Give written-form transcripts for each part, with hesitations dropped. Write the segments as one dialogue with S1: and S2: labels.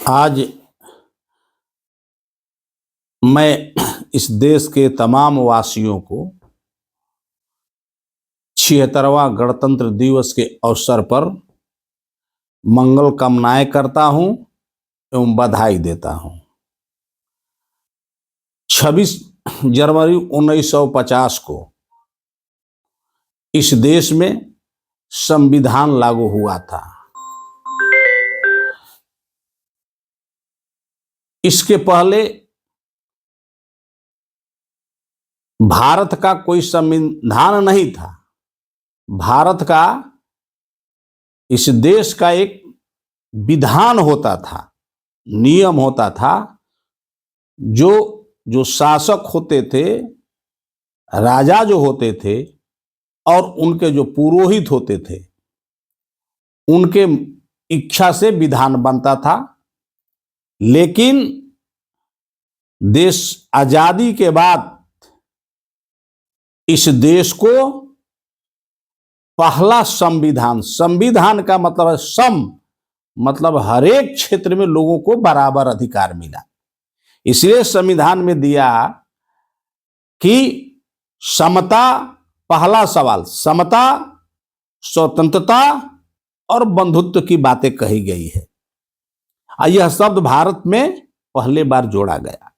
S1: आज मैं इस देश के तमाम वासियों को 76वां गणतंत्र दिवस के अवसर पर मंगल कामनाएं करता हूं एवं बधाई देता हूं। 26 जनवरी 1950 को इस देश में संविधान लागू हुआ था। इसके पहले भारत का कोई संविधान नहीं था। भारत का, इस देश का एक विधान होता था, नियम होता था। जो शासक होते थे, राजा जो होते थे और उनके जो पुरोहित होते थे, उनके इच्छा से विधान बनता था। लेकिन देश आजादी के बाद इस देश को पहला संविधान का मतलब है सम, मतलब हर एक क्षेत्र में लोगों को बराबर अधिकार मिला। इसलिए संविधान में दिया कि समता, पहला सवाल समता, स्वतंत्रता और बंधुत्व की बातें कही गई है। यह शब्द भारत में पहले बार जोड़ा गया।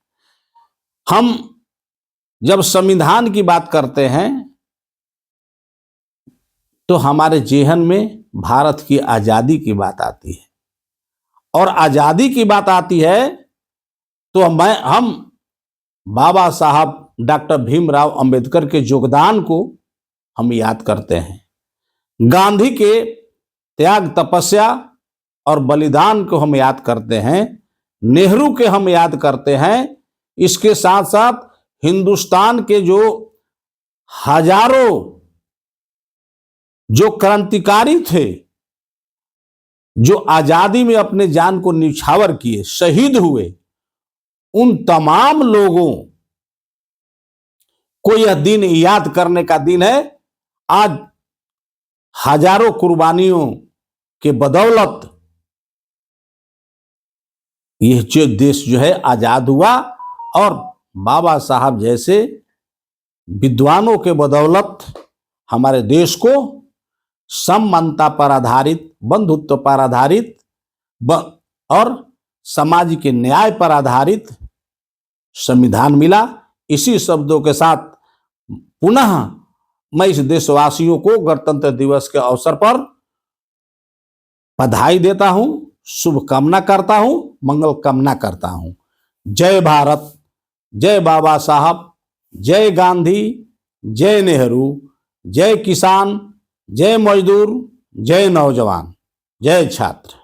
S1: हम जब संविधान की बात करते हैं तो हमारे जेहन में भारत की आजादी की बात आती है, और आजादी की बात आती है तो हम बाबा साहब डॉक्टर भीमराव अंबेडकर के योगदान को हम याद करते हैं। गांधी के त्याग, तपस्या और बलिदान को हम याद करते हैं। नेहरू के हम याद करते हैं। इसके साथ साथ हिंदुस्तान के जो हजारों जो क्रांतिकारी थे, जो आजादी में अपने जान को न्यौछावर किए, शहीद हुए, उन तमाम लोगों को यह दिन याद करने का दिन है। आज हजारों कुर्बानियों के बदौलत यह जो देश जो है आजाद हुआ, और बाबा साहब जैसे विद्वानों के बदौलत हमारे देश को समानता पर आधारित, बंधुत्व पर आधारित और समाज के न्याय पर आधारित संविधान मिला। इसी शब्दों के साथ पुनः मैं इस देशवासियों को गणतंत्र दिवस के अवसर पर बधाई देता हूं, शुभकामना करता हूं, मंगल कामना करता हूं। जय भारत, जय बाबा साहब, जय गांधी, जय नेहरू, जय किसान, जय मजदूर, जय नौजवान, जय छात्र।